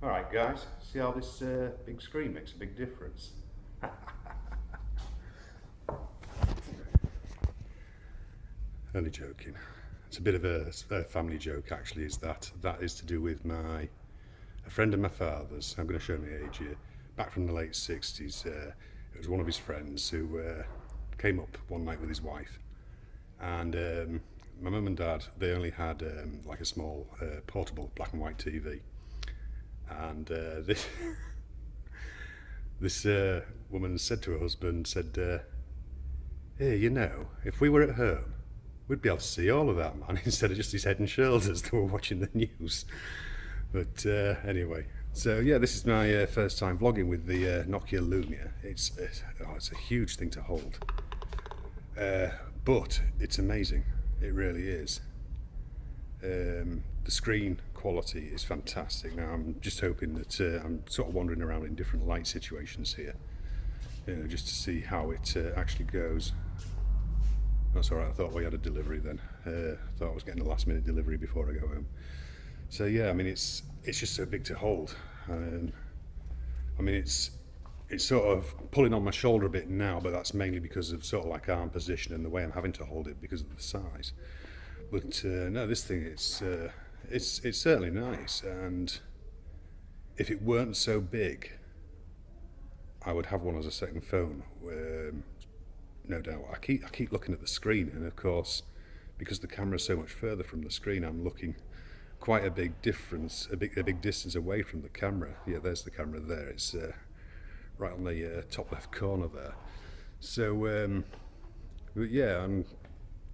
Alright guys, see how this big screen makes a big difference? Only joking. It's a bit of a family joke actually, is that is to do with a friend of my father's. I'm going to show my age here. Back from the late 60s, it was one of his friends who came up one night with his wife, and my mum and dad, they only had like a small portable black and white TV, and this woman said to her husband, "Hey, you know, if we were at home, we'd be able to see all of that, man, instead of just his head and shoulders that were watching the news." But anyway, so yeah, this is my first time vlogging with the Nokia Lumia. It's a huge thing to hold, but it's amazing. It really is. The screen quality is fantastic. Now I'm just hoping that I'm sort of wandering around in different light situations here, just to see how it actually goes. That's alright, I thought we had a delivery then. I thought I was getting a last minute delivery before I go home. So yeah, I mean it's just so big to hold. I mean it's sort of pulling on my shoulder a bit now, but that's mainly because of sort of like arm position and the way I'm having to hold it because of the size. But no, this thing it's certainly nice, and if it weren't so big, I would have one as a second phone. No doubt. I keep looking at the screen, and of course, because the camera is so much further from the screen, I'm looking quite a big difference, a big distance away from the camera. Yeah, there's the camera there. It's right on the top left corner there. So, but yeah, I'm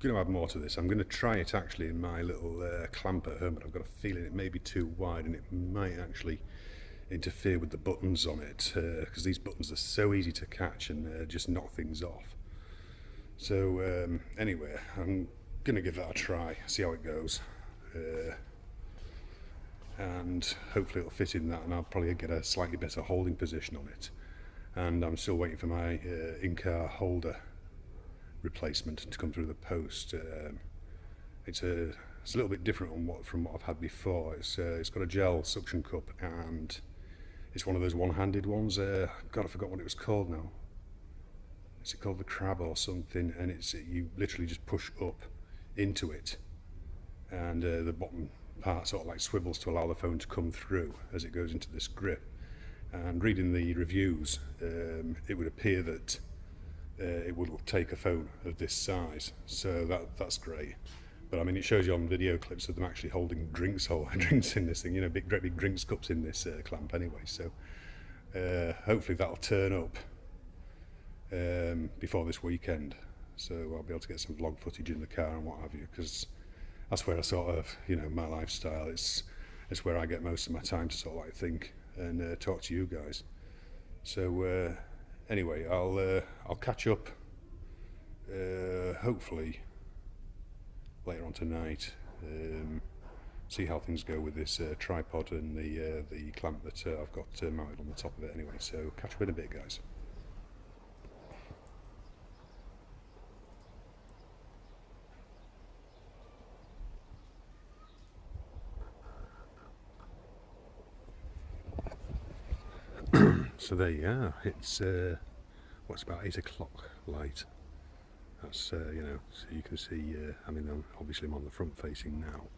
going to add more to this. I'm going to try it actually in my little clamp at home, but I've got a feeling it may be too wide, and it might actually interfere with the buttons on it, because these buttons are so easy to catch and just knock things off. So anyway, I'm going to give that a try, see how it goes, and hopefully it'll fit in that, and I'll probably get a slightly better holding position on it. And I'm still waiting for my in-car holder replacement to come through the post. It's a little bit different from what I've had before. It's got a gel suction cup, and it's one of those one-handed ones. God, I forgot what it was called now. Is it called the crab or something? And you literally just push up into it, and the bottom part sort of like swivels to allow the phone to come through as it goes into this grip. And reading the reviews, it would appear that it will take a phone of this size, so that's great. But I mean, it shows you on video clips of them actually holding drinks in this thing, great big drinks cups in this clamp anyway. So hopefully that'll turn up before this weekend, so I'll be able to get some vlog footage in the car and what have you, because that's where I sort of, my lifestyle, it's where I get most of my time to sort of like think and talk to you guys. So anyway, I'll catch up hopefully later on tonight, see how things go with this tripod and the clamp that I've got mounted on the top of it anyway. So catch up in a bit, guys. So there you are. It's what's about 8 o'clock light. That's so you can see. I mean, obviously I'm on the front facing now,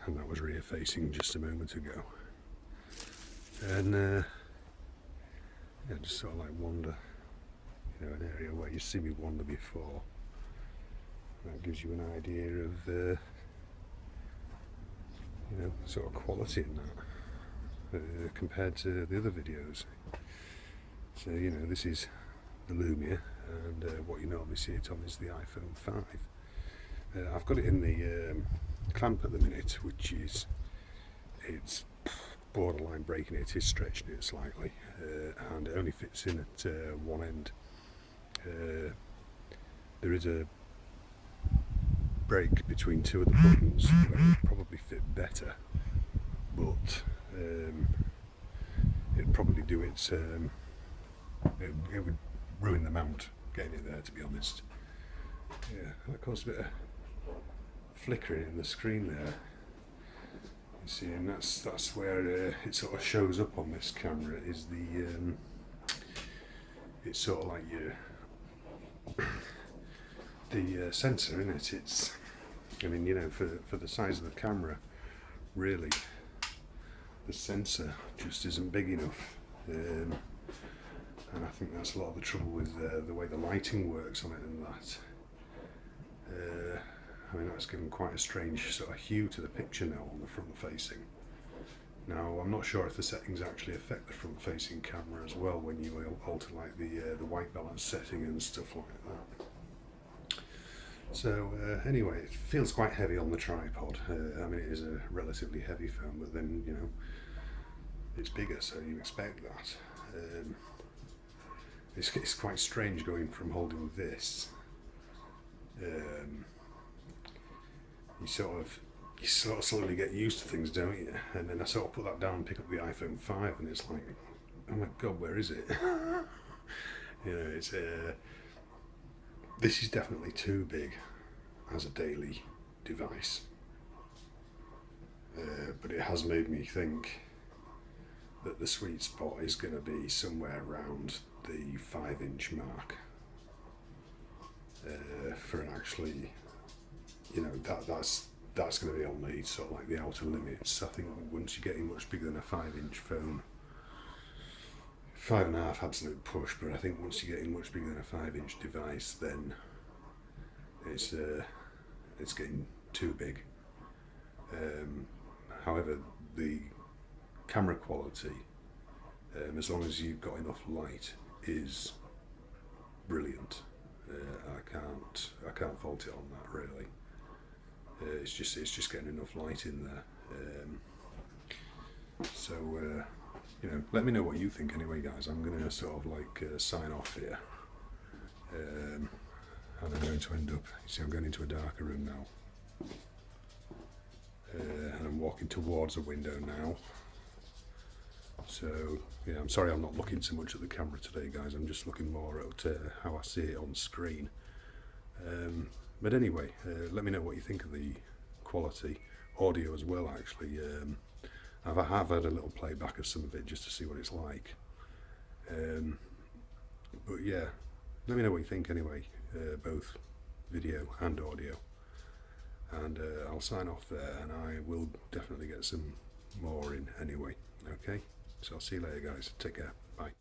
and that was rear facing just a moment ago. And yeah, just sort of like wander, an area where you see me wander before. That gives you an idea of sort of quality in that. Compared to the other videos. So this is the Lumia, and what you normally see it on is the iPhone 5. I've got it in the clamp at the minute, which is it's borderline breaking it, is stretching it slightly, and it only fits in at one end. There is a break between two of the buttons where it would probably fit better, but it'd probably do its it would ruin the mount getting it there, to be honest. Yeah, that caused a bit of flickering in the screen there. You see, and that's where it sort of shows up on this camera, is it's sort of like the sensor in it. It's, I mean, you know, for the size of the camera, really, the sensor just isn't big enough. And I think that's a lot of the trouble with the way the lighting works on it and that. I mean, that's given quite a strange sort of hue to the picture now on the front facing. Now, I'm not sure if the settings actually affect the front facing camera as well when you alter like the white balance setting and stuff like that. So anyway, it feels quite heavy on the tripod. I mean, it is a relatively heavy phone, but then, you know, it's bigger, so you expect that. It's quite strange going from holding this. You sort of slowly get used to things, don't you? And then I sort of put that down and pick up the iPhone 5, and it's like, oh my god, where is it? You know, it's this is definitely too big as a daily device. But it has made me think that the sweet spot is going to be somewhere around the 5-inch mark for an actually, you know, that's going to be on the sort of like the outer limits. I think once you're getting much bigger than a 5-inch phone, 5.5 absolute push, but I think once you're getting much bigger than a 5-inch device, then it's getting too big. However, the camera quality, as long as you've got enough light, is brilliant. I can't fault it on that, really. It's just getting enough light in there. So you know, let me know what you think anyway, guys. I'm going to sort of like sign off here, and I'm going to end up. You see, I'm going into a darker room now, and I'm walking towards a window now. So yeah, I'm sorry I'm not looking so much at the camera today, guys. I'm just looking more at how I see it on screen. But anyway, let me know what you think of the quality, audio as well. Actually, I have had a little playback of some of it just to see what it's like. But yeah, let me know what you think anyway, both video and audio. And I'll sign off there, and I will definitely get some more in anyway. Okay, so I'll see you later, guys. Take care. Bye.